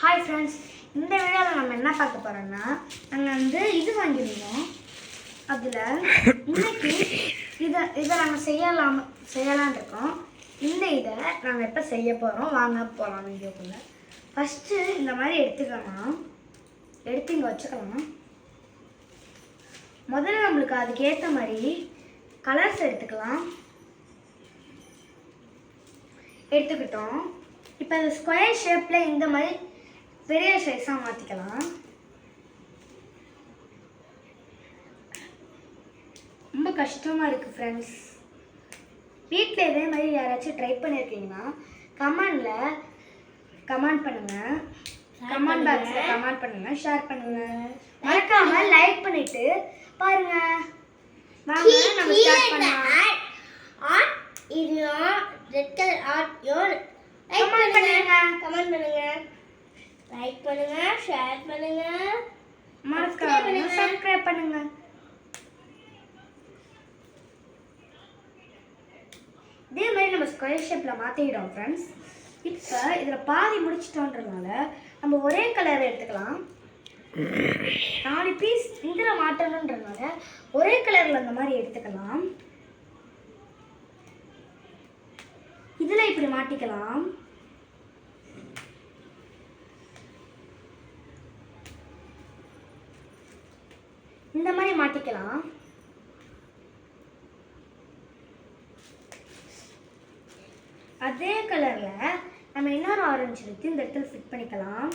Hi friends, இந்த வீடியோவில் நம்ம என்ன பார்க்க போகிறோம்னா, நாங்கள் வந்து இது வாங்கியிருந்தோம். அதில் இன்னைக்கு இதை நாங்கள் செய்யலான் இருக்கோம். இதை நாங்கள் எப்போ செய்ய போகிறோம், வாங்க போகலாம் வீடியோக்குள்ளே. ஃபஸ்ட்டு இந்த மாதிரி எடுத்துக்கலாம், எடுத்து இங்கே வச்சுக்கலாம். முதல்ல நம்மளுக்கு அதுக்கேற்ற மாதிரி கலர்ஸ் எடுத்துக்கலாம். எடுத்துக்கிட்டோம். இப்போ இந்த ஸ்கொயர் ஷேப்பில் இந்த மாதிரி பெரிய சைஸாக மாற்றிக்கலாம். ரொம்ப கஷ்டமாக இருக்குது ஃப்ரெண்ட்ஸ். வீட்டில் இதே மாதிரி யாராச்சும் ட்ரை பண்ணியிருக்கீங்கன்னா கமெண்ட் பண்ணுங்கள், கமெண்ட் பாக்ஸில் கமெண்ட் பண்ணுங்கள், ஷேர் பண்ணுங்கள், மறக்காமல் லைக் பண்ணிவிட்டு பாருங்கள். வாங்க நம்ம ஸ்டார்ட் பண்ணலாம். லைக் பண்ணுங்க, ஷேர் பண்ணுங்க, மறக்காம சப்ஸ்கிரைப் பண்ணுங்க. இதே மாதிரி நம்ம ஸ்கொயர் ஷேப்ல மாத்திடுறோம் ஃப்ரெண்ட்ஸ். இப்போ இதில் பாதி முடிச்சிட்டோன்றதுனால நம்ம ஒரே கலர் எடுத்துக்கலாம். 4 பீஸ் இதில் மாட்டணுன்றதுனால ஒரே கலரில் அந்த மாதிரி எடுத்துக்கலாம். இதில் இப்படி மாட்டிக்கலாம். இந்த மாதிரி மாட்டிக்கலாம். அதே கலரில் நம்ம இன்னொரு ஆரஞ்சு எடுத்து இந்த இடத்துல ஃபிட் பண்ணிக்கலாம்.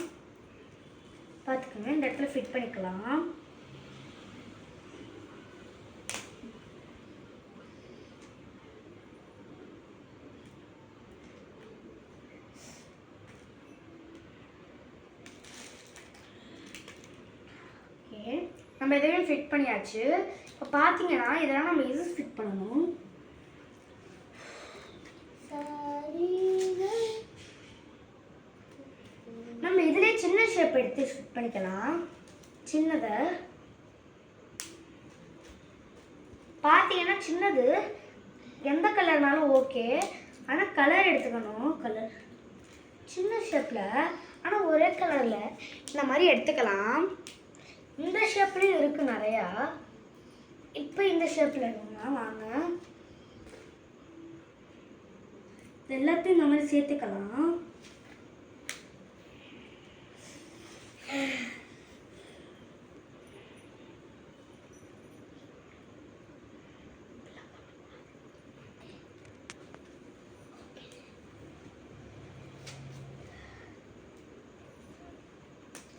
பார்த்துக்கோங்க, இந்த இடத்துல ஃபிட் பண்ணிக்கலாம். நம்ம இதையும் ஃபிட் பண்ணியாச்சு. இப்போ பார்த்தீங்கன்னா இதெல்லாம் நம்ம இது ஃபிட் பண்ணணும். நம்ம இதிலே சின்ன ஷேப் எடுத்து ஃபிட் பண்ணிக்கலாம். சின்னதை பார்த்தீங்கன்னா சின்னது எந்த கலர்னாலும் ஓகே, ஆனால் கலர் எடுத்துக்கணும். கலர் சின்ன ஷேப்பில் ஆனால் ஒரே கலரில் இந்த மாதிரி எடுத்துக்கலாம். இந்த ஷேப்லேயும் இருக்கு நிறையா. இப்போ இந்த ஷேப்பில் இருக்குங்க. வாங்க எல்லாத்தையும் இந்த மாதிரி சேர்த்துக்கலாம்.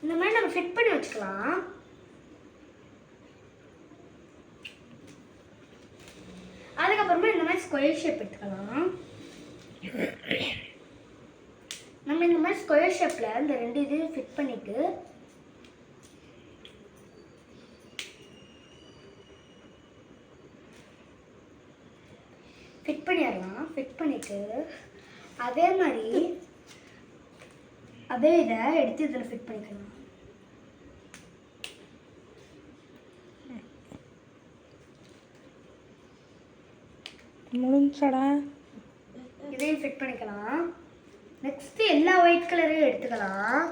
இந்த மாதிரி நம்ம ஃபிட் பண்ணி வச்சுக்கலாம். அதுக்கப்புறமா இந்த மாதிரி ஸ்கொயர் ஷேப் எடுத்துக்கலாம். நம்ம இந்த மாதிரி ஸ்கொயர் ஷேப்பில் இந்த 2 இதையும் ஃபிட் பண்ணிட்டு பண்ணிடலாம். ஃபிட் பண்ணிட்டு அதே மாதிரி அதே இதை எடுத்து இதில் ஃபிட் பண்ணிக்கலாம். முடிஞ்சடா. இதையும் ஃபிட் பண்ணிக்கலாம். நெக்ஸ்ட் எல்லா ஒயிட் கலரையும் எடுத்துக்கலாம்.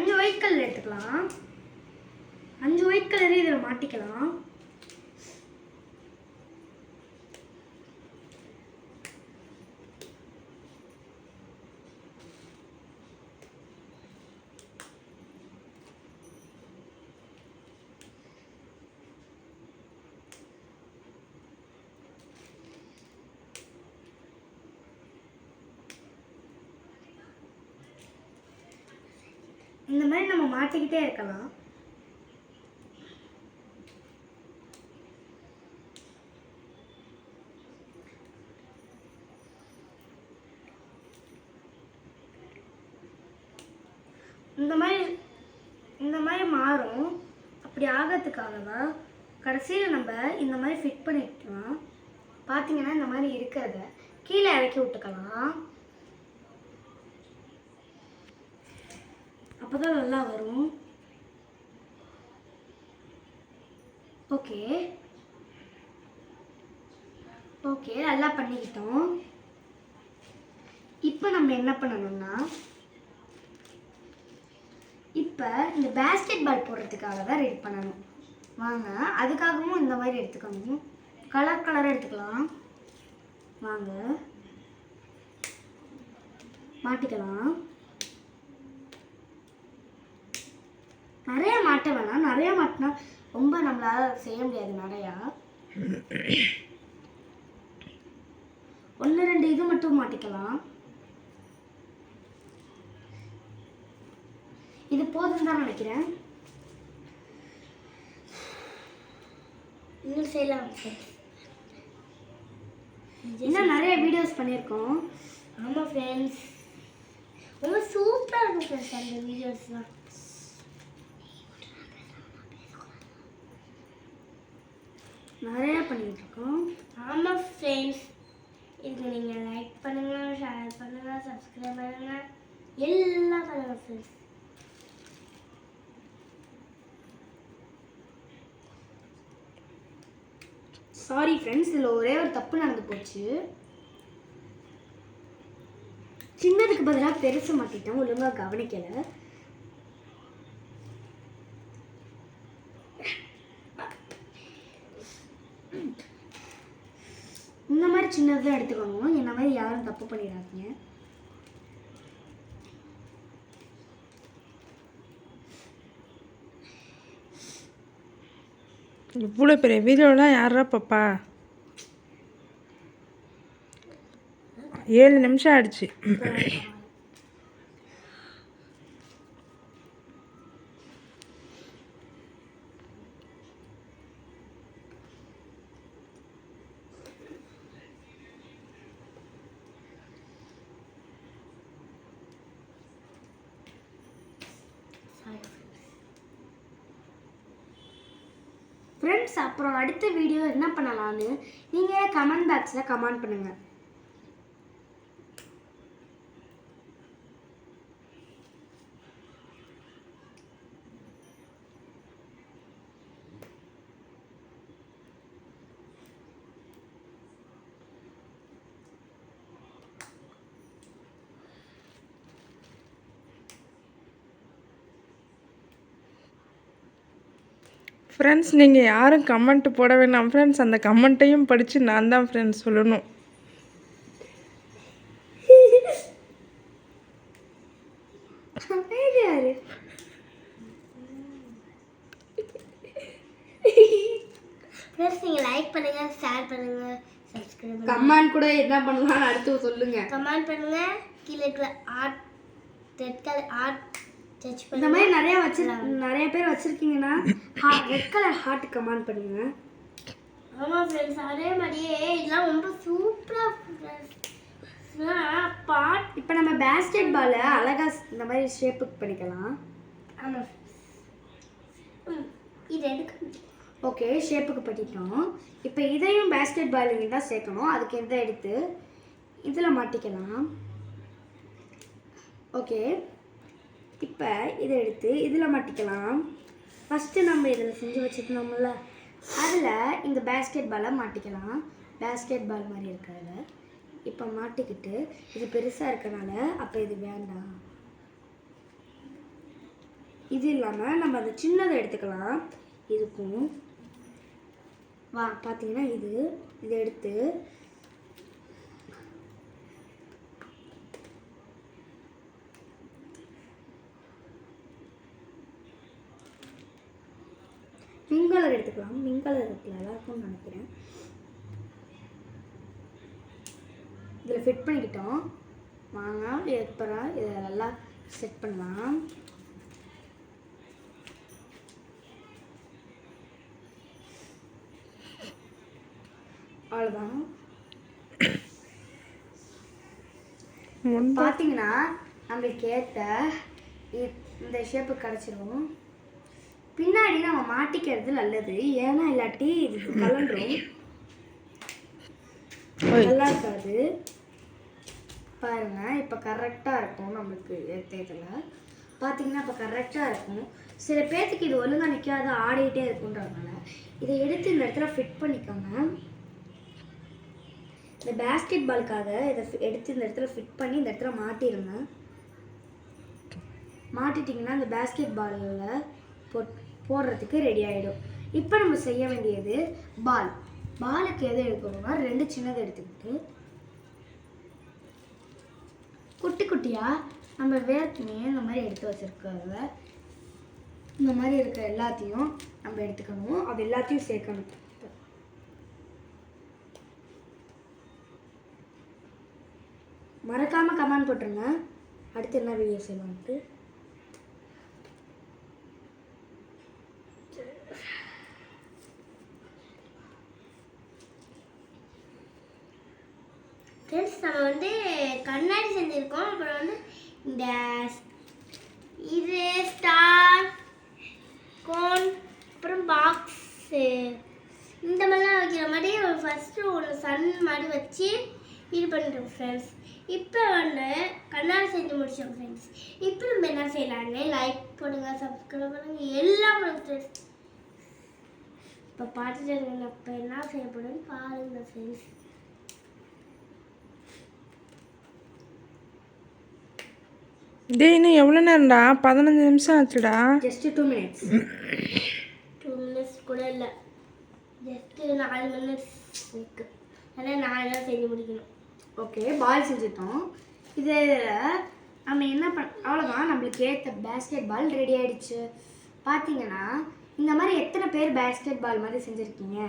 5 ஒயிட் கலர் எடுத்துக்கலாம். 5 ஒயிட் கலரையும் இதில் மாட்டிக்கலாம். இந்த மாதிரி நம்ம மாட்டிக்கிட்டே இருக்கலாம். இந்த மாதிரி மாறும். அப்படி ஆகிறதுக்காக தான் கடைசியில் நம்ம இந்த மாதிரி ஃபிட் பண்ணிக்கலாம். பார்த்தீங்கன்னா இந்த மாதிரி இருக்கிறத கீழே இறக்கி விட்டுக்கலாம். அப்போதான் நல்லா வரும். ஓகே ஓகே, நல்லா பண்ணிக்கிட்டோம். இப்போ நம்ம என்ன பண்ணணும்னா இப்போ இந்த பேஸ்கெட் பால் போடுறதுக்காக தான் ரெடி பண்ணணும். வாங்க, அதுக்காகவும் இந்த மாதிரி எடுத்துக்கணும். கலர் கலராக எடுத்துக்கலாம். வாங்க மாட்டிக்கலாம். நிறைய மாட்ட வேணாம், நிறைய மாட்டினா ரொம்ப நம்மளால செய்ய முடியாது. நிறையா 1-2 இது மட்டும் மாட்டிக்கலாம். இது போதும் தான் நினைக்கிறேன். இன்னும் செய்யலாம். இன்னும் நிறைய வீடியோஸ் பண்ணியிருக்கோம். ஆமாம் ஃப்ரெண்ட்ஸ், ரொம்ப சூப்பராக இருக்கும் ஃப்ரெண்ட்ஸ் அந்த வீடியோஸ்லாம். நிறையா பண்ணிட்டு இருக்கோம். ஆமாம் ஃப்ரெண்ட்ஸ், இதுக்கு நீங்கள் லைக் பண்ணுங்கள், ஷேர் பண்ணுங்கள், சப்ஸ்கிரைப் பண்ணுங்கள், எல்லாம் பண்ணுங்கள் ஃப்ரெண்ட்ஸ். சாரி ஃப்ரெண்ட்ஸ், இதில் ஒரே ஒரு தப்பு நடந்து போச்சு. சின்னதுக்கு பதிலாக பெருசு மாட்டிட்டேன், ஒழுங்காக கவனிக்கலை. இந்த மாதிரி சின்னதாக எடுத்துக்கணும். என்ன மாதிரி யாரும் தப்பு பண்ணிடாதீங்க. இவ்வளோ பெரிய வீடியோலாம் யாரா பாப்பா? 7 நிமிஷம் ஆயிடுச்சு. ஃப்ரெண்ட்ஸ், அப்புறம் அடுத்த வீடியோ என்ன பண்ணலான்னு நீங்கள் கமெண்ட் பாக்ஸில் கமெண்ட் பண்ணுங்கள். ஃப்ரெண்ட்ஸ், நீங்கள் யாரும் கமெண்ட் போட வேணாம் ஃப்ரெண்ட்ஸ். அந்த கமெண்ட்டையும் படித்து நான் தான் ஃப்ரெண்ட்ஸ் சொல்லணும். ஃப்ரெண்ட்ஸ், நீங்கள் லைக் பண்ணுங்கள், ஷேர் பண்ணுங்கள், சப்ஸ்கிரைப் பண்ணுங்கள், கமெண்ட் கூட என்ன பண்ணலாம்னு அடுத்து சொல்லுங்க. கமெண்ட் பண்ணுங்கள். கீழே இருக்கிற art red colour art touch இந்த பண்ணுங்கள். மாதிரி நிறைய பேர் வச்சிருக்கீங்கன்னா ரெட் கலர் ஹார்ட் கமெண்ட் பண்ணுங்க. ஆமாம் ஃப்ரெண்ட்ஸ், அதே மாதிரியே இதெல்லாம் ரொம்ப சூப்பராக பாட். இப்போ நம்ம பேஸ்கெட் பாலை அழகாக இந்த மாதிரி ஷேப்புக்கு பண்ணிக்கலாம். ஆமாம், இது எடுக்க. ஓகே, ஷேப்புக்கு பண்ணிட்டோம். இப்போ இதையும் பேஸ்கெட் பாலுங்க தான் சேர்க்கணும். அதுக்கு எந்த எடுத்து இதில் மாட்டிக்கலாம். ஓகே, இப்போ இதை எடுத்து இதில் மாட்டிக்கலாம். ஃபஸ்ட்டு நம்ம இதில் செஞ்சு வச்சுருந்தோம்ல, அதில் இந்த பேஸ்கெட் பாலை மாட்டிக்கலாம். பேஸ்கெட் பால் மாதிரி இருக்கிறத இப்போ மாட்டிக்கிட்டு, இது பெருசாக இருக்கனால அப்போ இது வேண்டாம். இது இல்லாமல் நம்ம அந்த சின்னதை எடுத்துக்கலாம். இதுக்கும் பார்த்தீங்கன்னா இதை எடுத்து பிங்க் கலர் எடுத்துக்கலாம். பிங்க் கலர் இருக்குல்ல, எல்லாருக்கும் நினைக்கிறேன். இதில் ஃபிட் பண்ணிக்கிட்டோம். வாங்க எப்பரா இதை நல்லா செட் பண்ணலாம். அவ்வளோதான். பார்த்தீங்கன்னா நம்மளுக்கு ஏற்ற இந்த ஷேப்பு கிடச்சிரும். பின்னாடி நம்ம மாட்டிக்கிறது நல்லது, ஏன்னா இல்லாட்டி இது கலந்துரும், நல்லா இருக்காது. பாருங்க, இப்போ கரெக்டாக இருக்கும். நம்மளுக்கு ஏற்ற இதில் பார்த்தீங்கன்னா இப்போ கரெக்டாக இருக்கும். சில பேர்த்துக்கு இது ஒழுங்காக நிற்காத ஆடிக்கிட்டே இருக்குன்றதுனால இதை எடுத்து இந்த இடத்துல ஃபிட் பண்ணிக்கோங்க. இந்த பேஸ்கெட் பாலுக்காக இதை எடுத்து இந்த இடத்துல ஃபிட் பண்ணி இந்த இடத்துல மாட்டிடுங்க. மாட்டிட்டிங்கன்னா இந்த பேஸ்கெட் பாலில் போடுறதுக்கு ரெடி ஆகிடும். இப்போ நம்ம செய்ய வேண்டியது பாலுக்கு எது எடுக்கணும்னா 2 சின்னது எடுத்துக்கிட்டு குட்டி குட்டியாக நம்ம வேர்த்துமே இந்த மாதிரி எடுத்து வச்சுருக்கிறத இந்த மாதிரி இருக்கிற எல்லாத்தையும் நம்ம எடுத்துக்கணும். அது எல்லாத்தையும் சேர்க்கணும். மறக்காமல் கமெண்ட் போட்டுருங்க அடுத்து என்ன வீடியோ செய்யலான்ட்டு. ஃப்ரெண்ட்ஸ் நம்ம வந்து கண்ணாடி செஞ்சுருக்கோம். அப்புறம் வந்து இந்த இது ஸ்டார் கோன் அப்புறம் பாக்ஸு இந்த மாதிரிலாம் வைக்கிற மாதிரி ஃபஸ்ட்டு ஒரு சன் மாதிரி வச்சு இது பண்ணிட்டோம் ஃப்ரெண்ட்ஸ். இப்போ வந்து கண்ணாடி செஞ்சு முடிச்சோம் ஃப்ரெண்ட்ஸ். இப்போ நம்ம என்ன செய்யலான்னு லைக் பண்ணுங்க, சப்ஸ்கிரைப் பண்ணுங்க, எல்லாம் பண்ணுங்க ஃப்ரெண்ட்ஸ். இப்போ பார்த்துட்டு இப்போ என்ன செய்யப்படுன்னு பாருங்க ஃப்ரெண்ட்ஸ். டேய் இன்னும் எவ்வளோ நேரம்டா? 15 நிமிஷம் ஆச்சுடா. Just 2 minutes. 2 minutes கூட இல்லை, ஜஸ்ட்டு 4 minutes இருக்கு. ஆனால் 4 தான் செஞ்சு முடிக்கணும். ஓகே, பால் செஞ்சுட்டோம். இதில் நம்ம என்ன அவ்வளோதான், நம்மளுக்கு ஏற்ற பேஸ்கெட் பால் ரெடி ஆகிடுச்சு. பார்த்தீங்கன்னா இந்த மாதிரி எத்தனை பேர் பேஸ்கெட் பால் மாதிரி செஞ்சுருக்கீங்க?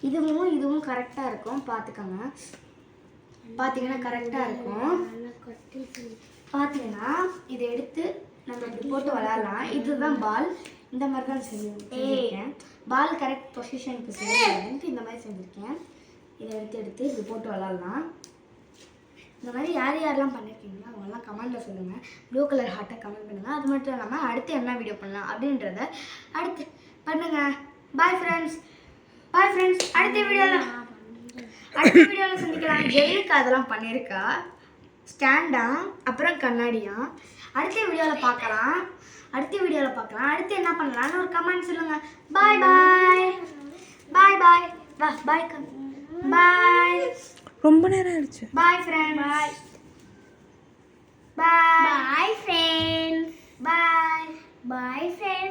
இதுவும் கரெக்டாக இருக்கும். பார்த்துக்கோங்க, பார்த்தீங்கன்னா கரெக்டாக இருக்கும். பார்த்தீங்கன்னா இதை எடுத்து நம்ம இப்படி போட்டு விளாட்லாம். இதுதான் பால். இந்த மாதிரி தான் செஞ்சுருக்கேன். பால் கரெக்ட் பொசிஷனுக்கு செய்யணுன்ட்டு இந்த மாதிரி செஞ்சுருக்கேன். இதை எடுத்து இப்படி போட்டு விளாட்லாம். இந்த மாதிரி யாரெல்லாம் பண்ணியிருக்கீங்களோ அவங்கெல்லாம் கமெண்ட்டில் சொல்லுங்கள். ப்ளூ கலர் ஹார்ட்டை கமெண்ட் பண்ணுங்கள். அது மட்டும் இல்லாமல் அடுத்து என்ன வீடியோ பண்ணலாம் அப்படின்றத அடுத்து பண்ணுங்கள். Bye friends. அடுத்த வீடியோவில் சந்திக்கலாம். ஜெயிலுக்கு அதெல்லாம் பண்ணியிருக்கா, ஸ்டாண்டா, அப்புறம் கண்ணாடியா. அடுத்த வீடியோவில் பார்க்கலாம். அடுத்து என்ன பண்ணலான்னு ஒரு கமெண்ட் சொல்லுங்கள். பாய். ரொம்ப நேரம் ஆயிடுச்சு. Bye friends. Bye friends. Bye. Bye friends.